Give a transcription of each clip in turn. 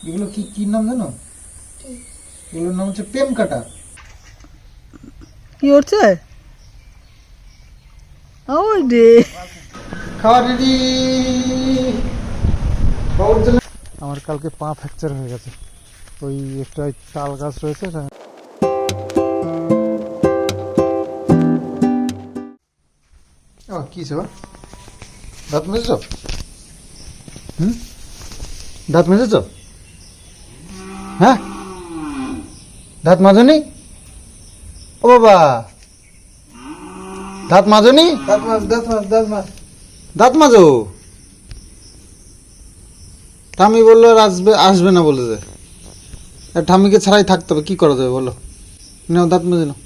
এগুলো কি কি নাম জানো? এগুলোর নাম হচ্ছে প্রেম কাটা। কি হচ্ছে? ওই রে খাওয়া রেডি। আমার কালকে পা ফ্র্যাকচার হয়ে গেছে, ওই একটা তাল গাছ রয়েছে। কি সেবা দাঁত মেজেছ? দাঁত মেজেছ? হ্যাঁ, দাঁত মাজনি? ও বাবা, দাঁত মাজনি? দাঁত মাজো? ঠামি বললো আর আসবে আসবে না বলে যে, ঠামিকে ছাড়াই থাকতে হবে, কি করা যাবে বলো? নাও দাঁত মাজে নাও,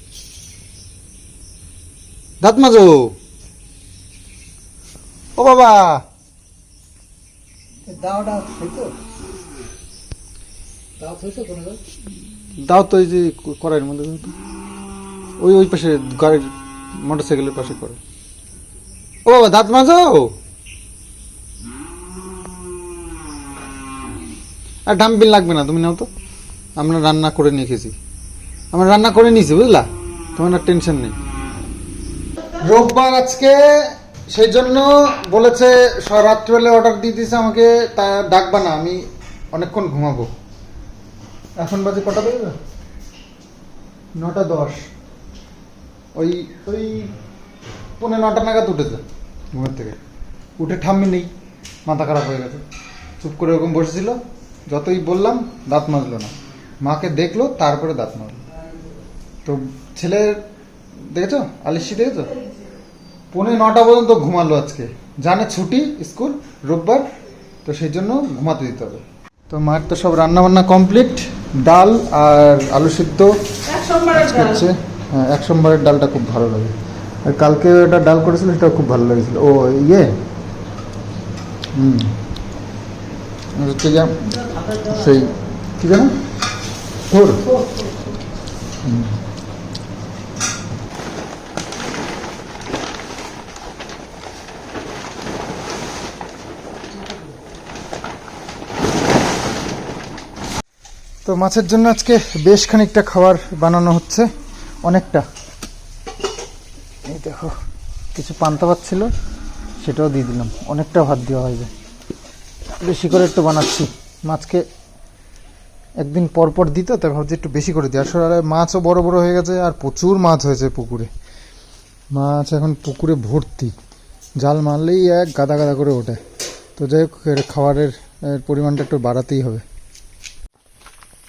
দাঁত মাজো। ও বাবা, দাও তো, এই যে কড়াইয়ের মধ্যে ওই ওই পাশে গাড়ির মোটর সাইকেলের পাশে করো। ও বাবা, দাঁত মাজো। আর ডাম্পিং লাগবে না, তুমি নাও তো, আমরা রান্না করে নিয়ে খেয়েছি, আমরা রান্না করে নিয়েছি, বুঝলা, তোমার আর টেনশন নেই। রোববার আজকে, সেই জন্য বলেছে রাত্রিবেলা অর্ডার দিয়ে দিয়েছে আমাকে, তা ডাকবা না, আমি অনেকক্ষণ ঘুমাবো। এখন বাজে কটা বাজে? 9:10। ওই ওই 9:45 নাগাদ উঠেছে ঘুমের থেকে, উঠে ঠাম্মি নেই, মাথা খারাপ হয়ে গেছে, চুপ করে ওরকম বসেছিল। যতই বললাম দাঁত মাজলো না, মাকে দেখলো তারপরে দাঁত মাজলো। তো ছেলে দেখেছো, আলিশি দেখেছো, 9:45 পর্যন্ত ঘুমালো আজকে, জানে ছুটি স্কুল রোববার, তো সেই জন্য ঘুমাতে দিতে হবে। তো মায়ের তো সব রান্না বান্না কমপ্লিট, ডাল আর আলু সিদ্ধ হচ্ছে। হ্যাঁ, 1 সোমবারের ডালটা খুব ভালো লাগে, আর কালকে একটা ডাল করেছিল সেটাও খুব ভালো লেগেছিল। ও ইয়ে হচ্ছে গিয়ে সেই কি জানো, থোর। তো মাছের জন্য আজকে বেশ খানিকটা খাবার বানানো হচ্ছে, অনেকটা। এই দেখো, কিছু পান্তা ভাত ছিল, সেটাও দিয়ে দিলাম, অনেকটা ভাত দেওয়া হয়ে যায়, বেশি করে একটু বানাচ্ছি। মাছকে একদিন পর পর দিত, তাই ভাবছি একটু বেশি করে দিই। আসলে মাছও বড় বড় হয়ে গেছে, আর প্রচুর মাছ হয়েছে পুকুরে, মাছ এখন পুকুরে ভর্তি, জাল মারলেই এক গাদা গাদা করে ওঠে। তো যাই হোক, খাবারের পরিমাণটা একটু বাড়াতেই হবে।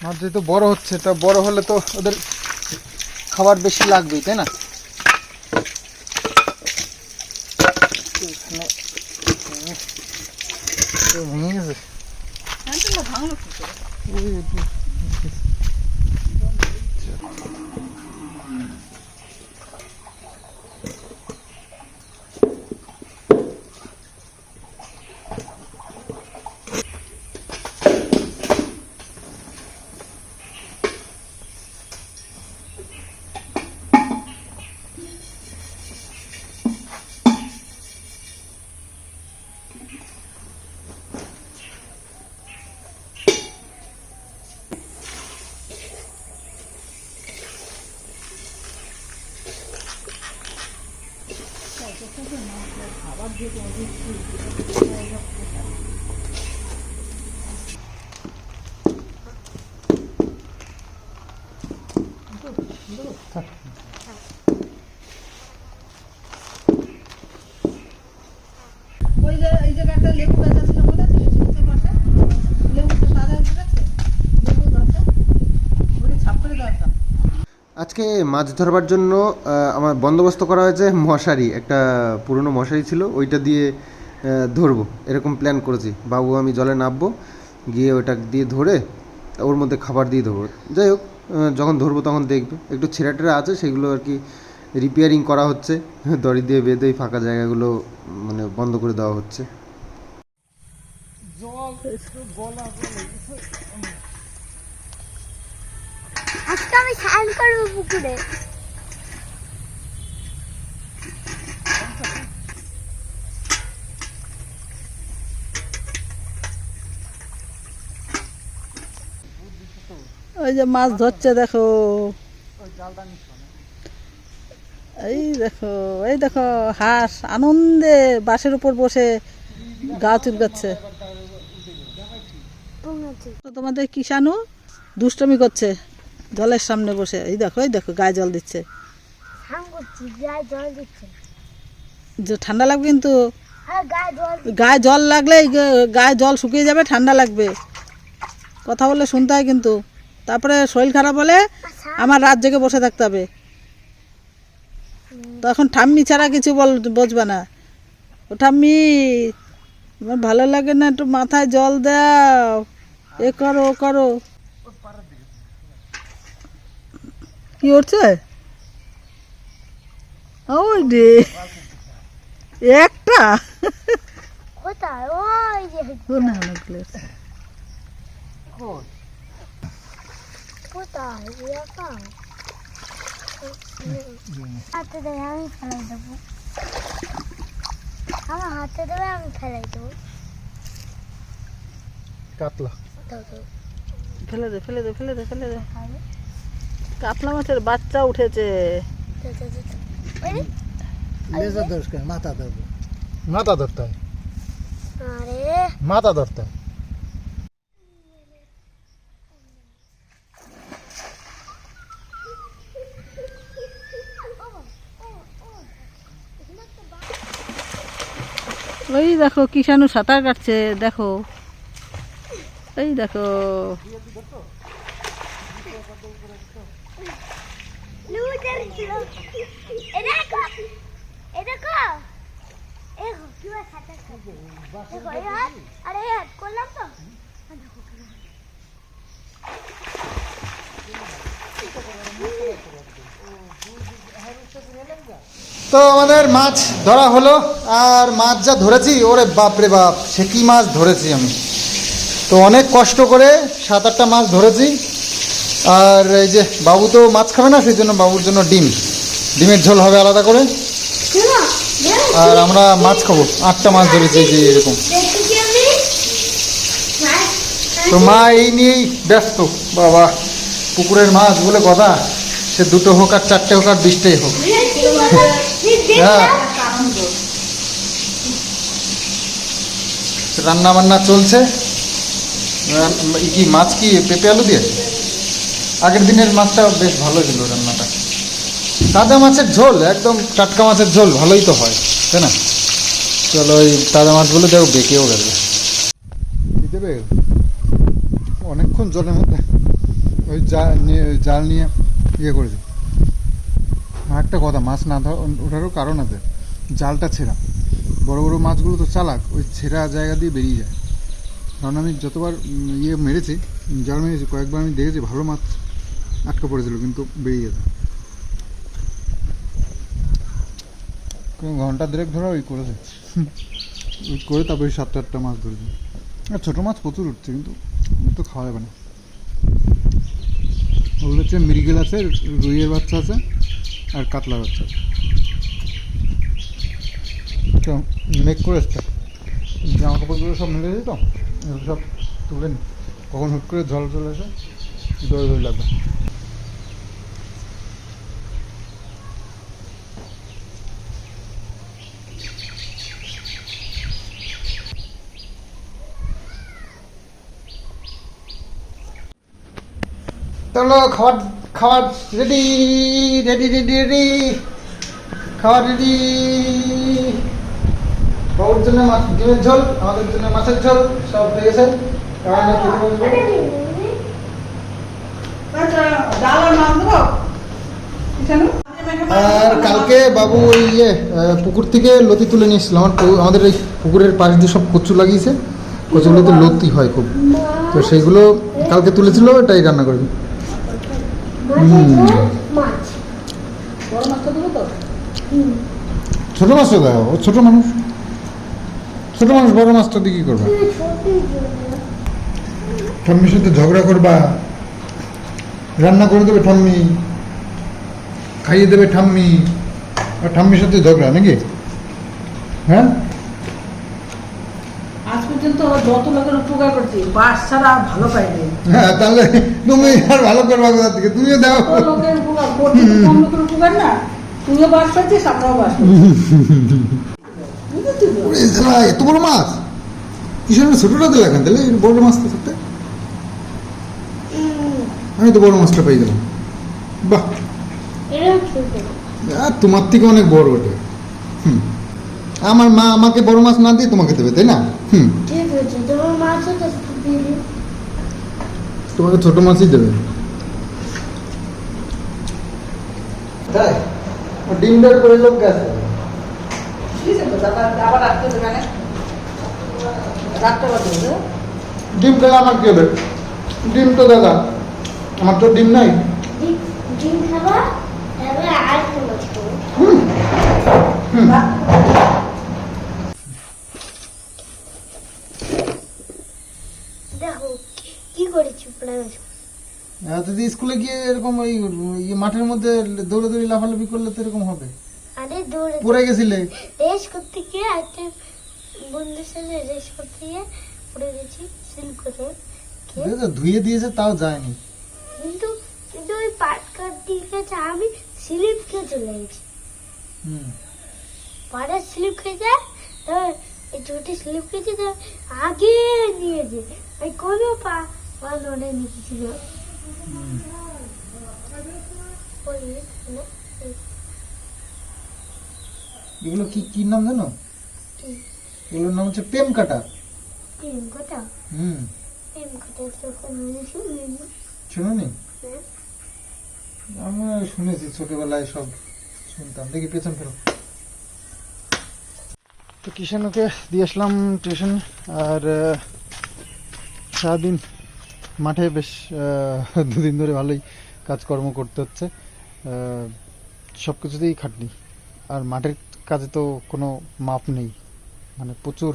মাছ যেহেতু বড় হচ্ছে, তা বড় হলে তো ওদের খাবার বেশি লাগবেই, তাই না? ভেঙে গেছে। আজকে মাছ ধরবার জন্য আমার বন্দোবস্ত করা হয়েছে মশারি, একটা পুরনো মশারি ছিল, ওইটা দিয়ে ধরবো এরকম প্ল্যান করেছি। বাবু আমি জলে নামবো, গিয়ে ওইটা দিয়ে ধরে ওর মধ্যে খাবার দিয়ে দেবো। যাই হোক, যখন ধরবো তখন দেখবে, একটু ছেঁড়া টেরা আছে, সেগুলো আর কি রিপেয়ারিং করা হচ্ছে, দড়ি দিয়ে বেঁধে ফাঁকা জায়গাগুলো মানে বন্ধ করে দেওয়া হচ্ছে। আজকে আমি স্নান করবো পুকুরে। ওই যে মাছ ধরছে দেখো, এই দেখো হাঁস আনন্দে বাঁশের উপর বসে গা চুলকাচ্ছে। তো তোমাদের কিষানু দুষ্টমি করছে জলের সামনে বসে, এই দেখো গায়ে জল দিচ্ছে। যে ঠান্ডা লাগবে কিন্তু, গায়ে জল লাগলে গায়ে জল শুকিয়ে যাবে, ঠান্ডা লাগবে। কথা বলে শুনতে হয় কিন্তু, তারপরে শরীর খারাপ হলে আমার রাত জেগে বসে থাকতে হবে। তখন ঠাম্মি ছাড়া কিছু বুঝবে না। ও ঠাম্মি, আমার ভালো লাগে না, একটু মাথায় জল দাও, এ করো ও করো। কি করছে? ওই রে একটা কোথায়? ওই যে কোথায় হাতে দেবে, আমি ফেলাই দেবো। আমার হাতে দেবে, আমি ফেলাই দেবো। কাতলা ফেলে দে ফেলে দে ফেলে দে ফেলে দে। কাতলা মাছের বাচ্চা উঠেছে। মাথা ধরবো, মাথা ধরতে হয়, আরে মাথা ধরতে হয়। ওই দেখো কিষানু সাঁতার কাটছে, দেখো এই দেখো। তো আমাদের মাছ ধরা হলো, আর মাছ যা ধরেছি, ওরে বাপ রে বাপ, সে কি মাছ ধরেছি আমি। তো অনেক কষ্ট করে 7-8টা মাছ ধরেছি। আর এই যে বাবু তো মাছ খাবে না, সেই জন্য বাবুর জন্য ডিমের ঝোল হবে আলাদা করে। আর আমরা মাছ খাবো, 8টা মাছ ধরেছি যে এরকম। তো মা এই নিয়েই ব্যস্ত। বাবা, পুকুরের মাছ বলে কথা, সে 2টো হোক আর 4টে হোক আর 20টাই হোক। হ্যাঁ, রান্না বান্না চলছে। কি মাছ, কি পেঁপে আলু দিয়ে? আগের দিনের মাছটা বেশ ভালো ছিল রান্নাটা। তাজা মাছের ঝোল, একদম টাটকা মাছের ঝোল ভালোই তো হয়, তাই না? চলো ওই তাজা মাছগুলো দেখো বেঁকেও গেছে। দেবে অনেকক্ষণ জলের মধ্যে ওই জাল নিয়ে ইয়ে করেছি। আর একটা কথা, মাছ না ওঠারও কারণ আছে, জালটা ছেঁড়া। বড় বড় মাছগুলো তো চালাক, ওই ছেঁড়া জায়গা দিয়ে বেরিয়ে যায়। কারণ আমি যতবার মেরেছি, জাল মেরেছি, কয়েকবার আমি দেখেছি ভালো মাছ আটকা পড়েছিল, কিন্তু বেরিয়ে যেত। ঘন্টা 1.5 ধরা ওই করেছে, ওই করে তারপরে 7-8টা মাছ ধরেছে। আর ছোটো মাছ প্রচুর উঠছে, কিন্তু তো খাওয়া যাবে না। ওগুলো হচ্ছে মৃগেল আছে, রুইয়ের বাচ্চা আছে, আর কাতলা বাচ্চা আছে। তো মেঘ করে এসছে, জামা কাপড়গুলো সব মিলে যেত, এগুলো সব তুলে নি, কখন হুট করে জল চলে এসে দৌড়ে লাগবে। চলো খাবার খাবার রেডি রেডি রেডি রেডি, খাবার রেডি। বাবুর জন্য ডিমের ঝোল, আমাদের জন্য মাছের ঝোল, সব হয়ে গেছে। আর কালকে বাবু ওই পুকুর থেকে লতি তুলে নিয়ে এসেছিল। আমাদের এই পুকুরের পাশ দিয়ে সব কচু লাগিয়েছে, কচুগুলোতে লতি হয় খুব, তো সেইগুলো কালকে তুলেছিল, এটাই রান্না করবি। ছোট মাছ তো দেখো, ও ছোট মানুষ, ছোট মানুষ বড় মাছটা দিয়ে কি করবা? ঠাম্মির সাথে ঝগড়া করবা, রান্না করে দেবে ঠাম্মি, খাইয়ে দেবে ঠাম্মি, আর ঠাম্মির সাথে ঝগড়া নাকি? হ্যাঁ, আজ পর্যন্ত তো যত লোকের উপকার করছি, বাস ছাড়া আর ভালো পাইনি। হ্যাঁ, তাহলে তুমি আর ভালো করবা কোথা থেকে? তুমিও দাও। কত লোকের উপকার করছি, তো কম লোকের উপকার না। তুমিও বাস পাইছিস, আমরাও বাস পাইছি। বুঝেছিস তো? ওরে শালা, এত বড় মাছ! কিসের ছোটটা দিলে কেন? তাহলে বড় মাছ তো থাকতে। আমি তো বড় মাছটা পাই গেলাম। বাহ, এরকম ছোট আর তোমার থেকে অনেক বড় ওটা। আমার মা আমাকে বড় মাছ না দিয়ে তোমাকে দেবে, তাই না? ঠিক আছে, তোমার মাছও তো দিয়ে দিও। তোমাকে ছোট মাছই দেবে। তাই ডিমটার করে লোক গেছে। ঠিক আছে তো, আবার রাখতে হবে কেন? রাখতে পারবে? ডিম খেলে আমার কি হবে? ডিম তো দাদা, আমার তো ডিম নাই। ডিম খাবা, তারপরে আর একটা মাছ খাবো। দেখো কি করেছি প্রায়। যদি স্কুলে গিয়ে এরকম ওই মাঠের মধ্যে দৌড়াদৌড়ি লাফালাফি করলে তো এরকম হবে। আরে দৌড়ে পড়ে গেছিলে? রেস করতে গিয়ে একটা বন্ধুর সাথে রেস করতে গিয়ে পড়ে গেছি সিল করে। ধুয়ে দিয়েছে তাও যায়নি। কিন্তু কিন্তু ওই পাটকার দিকে আমি স্লিপ খেয়ে চলে গেছি। পাড়ার স্লিপ খেয়ে যায়, তারপর এই ছোটি স্লিপ খেয়েছে, তো আগে নিয়েছে। ওই কোনো পা নড়ে নিয়েছিল। এগুলো কি কি নাম জানো? এগুলোর নাম হচ্ছে প্রেম কাটা। কথা হুম, কথা শুনোনি? আমরা শুনেছি ছোটবেলায়, সব শুনতাম। দেখি পেছন ফেরো। তো কিষানুকে দিয়ে আসলাম টিউশন, আর সারাদিন মাঠে বেশ দুদিন ধরে ভালোই কাজকর্ম করতে হচ্ছে। সব কিছুতেই খাটনি, আর মাঠের কাজে তো কোনো মাপ নেই, মানে প্রচুর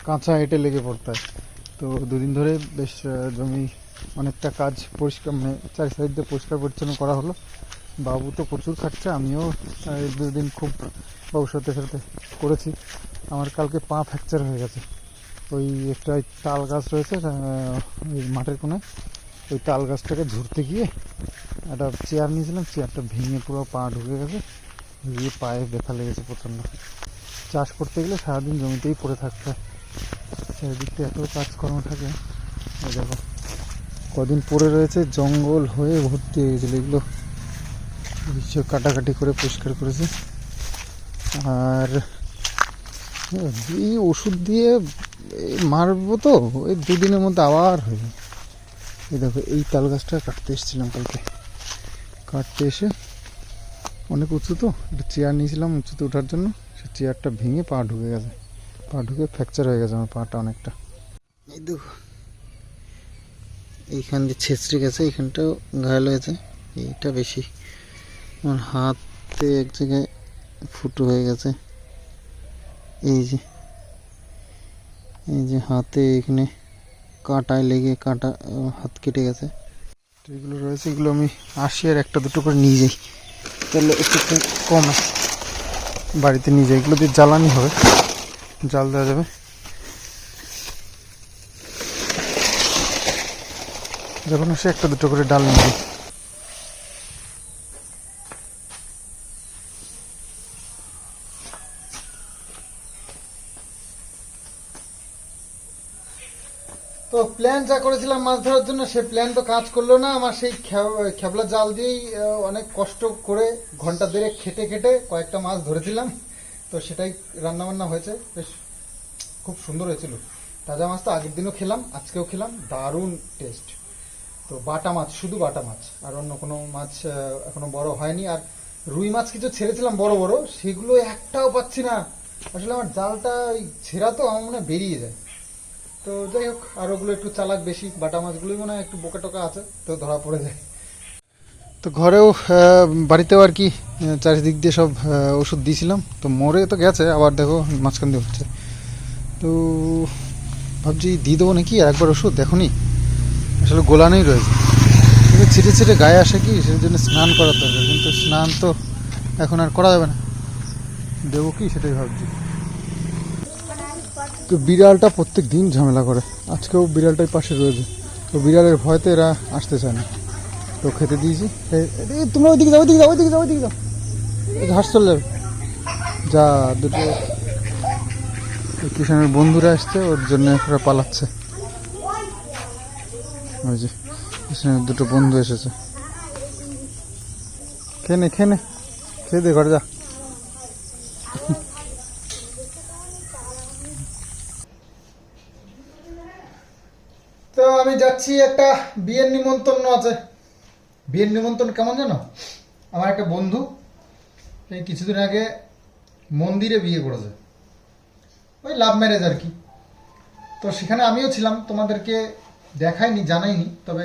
কাঁচা হেঁটে লেগে পড়তে হয়। তো দুদিন ধরে বেশ জমি অনেকটা কাজ পরিষ্কার, মানে চারি সাইড দিয়ে পরিষ্কার পরিচ্ছন্ন করা হলো। বাবু তো প্রচুর খাটছে, আমিও এই দুদিন খুব বাবুর সাথে সাথে করেছি। আমার কালকে পা ফ্র্যাকচার হয়ে গেছে। ওই একটা তাল গাছ রয়েছে ওই মাঠের কোণায়, ওই তাল গাছটাকে ঝুড়তে গিয়ে একটা চেয়ার নিয়েছিলাম, চেয়ারটা ভেঙে পুরো পা ঢুকে গেছে, গিয়ে পায়ে ব্যথা লেগেছে প্রচণ্ড। চাষ করতে গেলে সারাদিন জমিতেই পড়ে থাকতে হয়, চারিদিকটা এত কাজকর্ম থাকে। এই দেখো কদিন পড়ে রয়েছে, জঙ্গল হয়ে ভর্তি হয়ে গেছিলো। এগুলো নিশ্চয় কাটাকাটি করে পরিষ্কার করেছে। আর এই ওষুধ দিয়ে মারবো তো, ওই দুদিনের মধ্যে আবার হয়ে যায়। এই দেখো এই তাল গাছটা কাটতে এসেছিলাম কালকে, কাটতে এসে অনেক উঁচু তো, একটা চেয়ার নিয়েছিলাম উঁচুতে ওঠার জন্য, সে চেয়ারটা ভেঙে পা ঢুকে গেছে, পা ঢুকে ফ্র্যাকচার হয়ে গেছে আমার পাটা অনেকটা। এই দেখো এইখান দিয়ে ছেঁচড়ে গেছে, এইখানটাও ঘায়াল হয়েছে, এইটা বেশি। আমার হাতে এক জায়গায় ফুটো হয়ে গেছে, এই যে হাতে এখানে কাঁটায় লেগে কাঁটা হাত কেটে গেছে। তো এগুলো রয়েছে, এগুলো আমি আসি আর একটা দুটো করে নিয়ে যাই, তাহলে একটু কমে বাড়িতে নিয়ে যাই। এগুলো দিয়ে জ্বালানি হবে, জাল দেওয়া যাবে। যখন আসে একটা দুটো করে ডাল নিয়ে যাই। তো প্ল্যান যা করেছিলাম মাছ ধরার জন্য, সে প্ল্যান তো কাজ করলো না। আমার সেই খেবলা জাল দিয়েই অনেক কষ্ট করে ঘন্টা দেড়েক খেটে খেটে কয়েকটা মাছ ধরেছিলাম। তো সেটাই রান্না বান্না হয়েছে, বেশ খুব সুন্দর হয়েছিল। তাজা মাছ তো আগের দিনও খেলাম, আজকেও খেলাম, দারুণ টেস্ট। তো বাটা মাছ, শুধু বাটা মাছ, আর অন্য কোনো মাছ এখনো বড় হয়নি। আর রুই মাছ কিছু ছেড়েছিলাম বড় বড়, সেগুলো একটাও পাচ্ছি না। আসলে আমার জালটা ওই ছেঁড়া তো, আমার মনে হয় বেরিয়ে যায়। তো যাই হোক, আর ওগুলো একটু চালাক বেশি, বাটা মাছগুলোই মনে হয় একটু বোকা টোকা আছে, তো ধরা পড়ে যায়। তো ঘরেও বাড়িতেও আর কি চারিদিক দিয়ে সব ওষুধ দিয়েছিলাম, তো মরে তো গেছে, আবার দেখো মাঝখান দিয়ে হচ্ছে। তো ভাবছি দিয়ে দেবো নাকি আর একবার ওষুধ, এখনই আসলে গোলানোই রয়েছে, কিন্তু ছিটে ছিটে গায়ে আসে কি, সেই জন্য স্নান করার দরকার, কিন্তু স্নান তো এখন আর করা যাবে না, দেবো কি সেটাই ভাবছি। তো বিড়ালটা প্রত্যেক দিন ঝামেলা করে, আজকেও বিড়ালটাই পাশে রয়েছে। তো বিড়ালের ভয়তে এরা আসতে চায় না। তো খেতে দিয়েছি। তোমরা ওইদিকে যাও, ওইদিকে যাও, ওইদিকে যাও, ওইদিকে যাও, ঘাস চলে যাবে। যা দুটো কিষানের বন্ধুরা আসছে, ওর জন্য ওরা পালাচ্ছে। ওই যে কিষানের দুটো বন্ধু এসেছে। খেয়ে খেয়ে দে, ঘরে যা। তো আমি যাচ্ছি, একটা বিয়ের নিমন্ত্রণ আছে। বিয়ের নিমন্ত্রণ কেমন জানো? আমার একটা বন্ধু এই কিছুদিন আগে মন্দিরে বিয়ে করেছে, ওই লাভ ম্যারেজ আর কি। তো সেখানে আমিও ছিলাম, তোমাদেরকে দেখাইনি, জানাইনি, তবে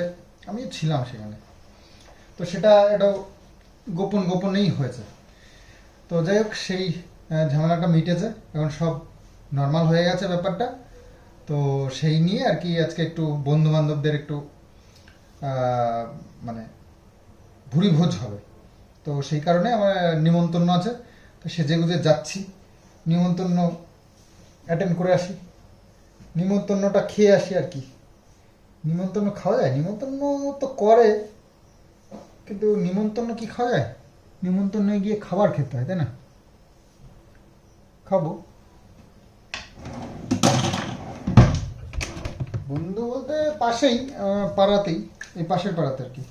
আমিও ছিলাম সেখানে। তো সেটা একটা গোপনেই হয়েছে। তো যাই হোক, সেই ঝামেলাটা মিটেছে, এখন সব নর্মাল হয়ে গেছে ব্যাপারটা। তো সেই নিয়ে আর কি আজকে একটু বন্ধু বান্ধবদের একটু মানে ভুরি ভোজ হবে। তো সেই কারণে আমার নিমন্ত্রণ আছে। তো সেজেগুজে যাচ্ছি, নিমন্ত্রণ অ্যাটেন্ড করে আসি, নিমন্ত্রণটা খেয়ে আসি আর কি। নিমন্ত্রণ খাওয়া যায়? নিমন্ত্রণ তো করে, কিন্তু নিমন্ত্রণ কি খাওয়া যায়? নিমন্ত্রণে গিয়ে খাবার খেতে হয়, তাই না? খাবো। বন্ধু বলতে পাশেই, পাড়াতেই, এই পাশের পাড়াতে আর কি।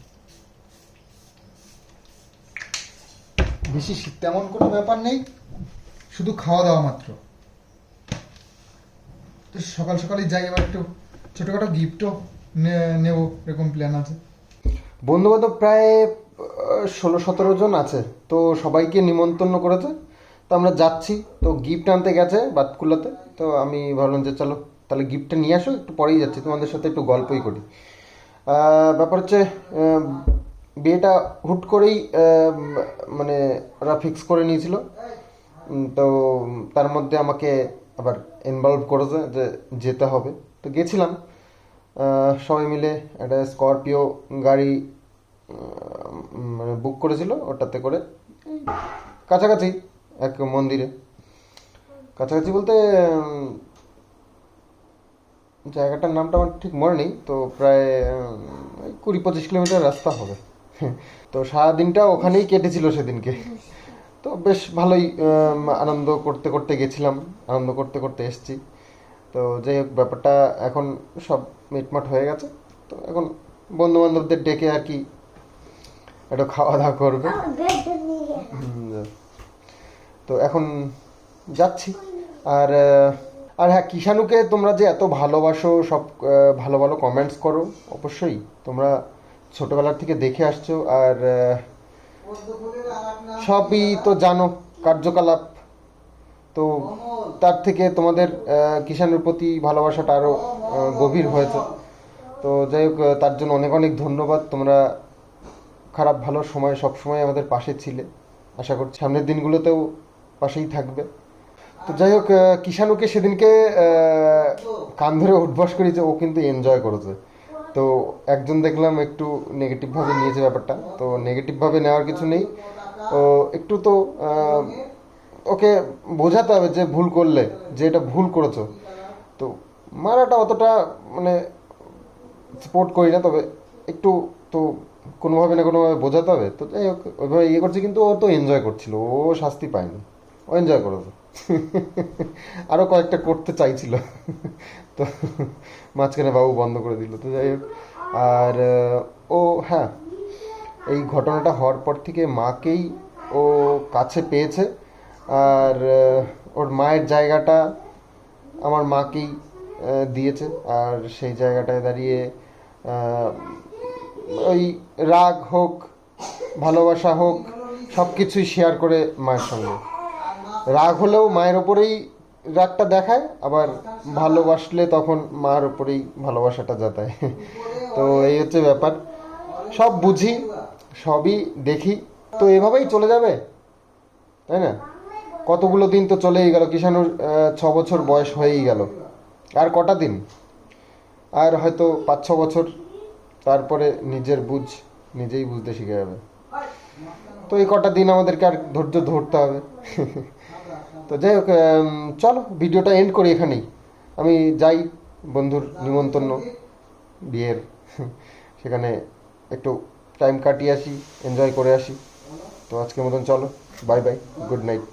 বেশি তেমন কোনো ব্যাপার নেই, শুধু খাওয়া দাওয়া মাত্র। তো সকাল সকালই যাই, এবার একটু ছোটোখাটো গিফটও নেব, এরকম প্ল্যান আছে। বন্ধু বান্ধব প্রায় 16-17 জন আছে। তো সবাইকে নিমন্ত্রণ করেছে, তো আমরা যাচ্ছি। তো গিফট আনতে গেছে বাতকুল্লাতে। তো আমি ভাবলাম যে চলো তাহলে গিফটটা নিয়ে আসো, একটু পরেই যাচ্ছি, তোমাদের সাথে একটু গল্পই করি। ব্যাপার হচ্ছে বিয়েটা হুট করেই মানে ওরা ফিক্স করে নিয়েছিল। তো তার মধ্যে আমাকে আবার ইনভলভ করেছে যে যেতে হবে। তো গেছিলাম সবাই মিলে। একটা স্করপিও গাড়ি মানে বুক করেছিল, ওটাতে করে কাছাকাছি এক মন্দিরে। কাছাকাছি বলতে জায়গাটার নামটা আমার ঠিক মনে নেই। তো প্রায় 20-25 কিলোমিটার রাস্তা হবে। তো সারাদিনটা ওখানেই কেটেছিল সেদিনকে। তো বেশ ভালোই আনন্দ করতে করতে গেছিলাম, আনন্দ করতে করতে এসছি। তো যাই হোক, ব্যাপারটা এখন সব মিটমাট হয়ে গেছে। তো এখন বন্ধু বান্ধবদের ডেকে আর কি একটু খাওয়া দাওয়া করবে। তো এখন যাচ্ছি। আর আর হ্যাঁ, কিষানুকে তোমরা যে এত ভালোবাসো, সব ভালো ভালো কমেন্টস করো, অবশ্যই তোমরা ছোটবেলার থেকে দেখে আসছো। আর সবই তো জানো কার্যকলাপ। তো তার থেকে তোমাদের কিষানের প্রতি ভালোবাসাটা আরও গভীর হয়েছে। তো যাই হোক, তার জন্য অনেক অনেক ধন্যবাদ। তোমরা খারাপ ভালো সময় সব সময় আমাদের পাশে ছিলে, আশা করছি সামনের দিনগুলোতেও পাশেই থাকবে। তো যাই হোক, কিষানুকে সেদিনকে কান ধরে উঠবাস করেছে, ও কিন্তু এনজয় করেছে। তো একজন দেখলাম একটু নেগেটিভভাবে নিয়েছে ব্যাপারটা। তো নেগেটিভভাবে নেওয়ার কিছু নেই। তো একটু তো ওকে বোঝাতে হবে যে ভুল করলে, যে এটা ভুল করেছো। তো মারাটা অতটা মানে সাপোর্ট করি না, তবে একটু তো কোনোভাবে না কোনোভাবে বোঝাতে হবে। তো যাই হোক, ওইভাবে ইয়ে করছে, কিন্তু ও তো এনজয় করছিল, ও শাস্তি পায়নি, ও এনজয় করেছে। আরও কয়েকটা করতে চাইছিল, তো মাঝখানে বাবু বন্ধ করে দিল। তো যাই হোক, আর ও হ্যাঁ, এই ঘটনাটা হওয়ার পর থেকে মাকেই ও কাছে পেয়েছে। আর ওর মায়ের জায়গাটা আমার মাকেই দিয়েছে। আর সেই জায়গাটায় দাঁড়িয়ে ওই রাগ হোক, ভালোবাসা হোক, সব কিছুই শেয়ার করে মায়ের সঙ্গে। রাগ হলেও মায়ের ওপরেই রাগটা দেখায়, আবার ভালোবাসলে তখন মার ওপরেই ভালোবাসাটা জাতায়। তো এই হচ্ছে ব্যাপার। সব বুঝি, সবই দেখি। তো এভাবেই চলে যাবে, তাই না? কতগুলো দিন তো চলেই গেল। কিষানুর 6 বছর বয়স হয়েই গেল। আর কটা দিন? আর হয়তো 5-6 বছর, তারপরে নিজের বুঝ নিজেই বুঝতে শিখে যাবে। তো এই কটা দিন আমাদেরকে আর ধৈর্য ধরতে হবে। তো যাই হোক, চলো ভিডিওটা এন্ড করি এখানেই। আমি যাই বন্ধুর নিমন্ত্রণ বিয়ের, সেখানে একটু টাইম কাটিয়ে আসি, এনজয় করে আসি। তো আজকের মতন চলো, বাই বাই, গুড নাইট।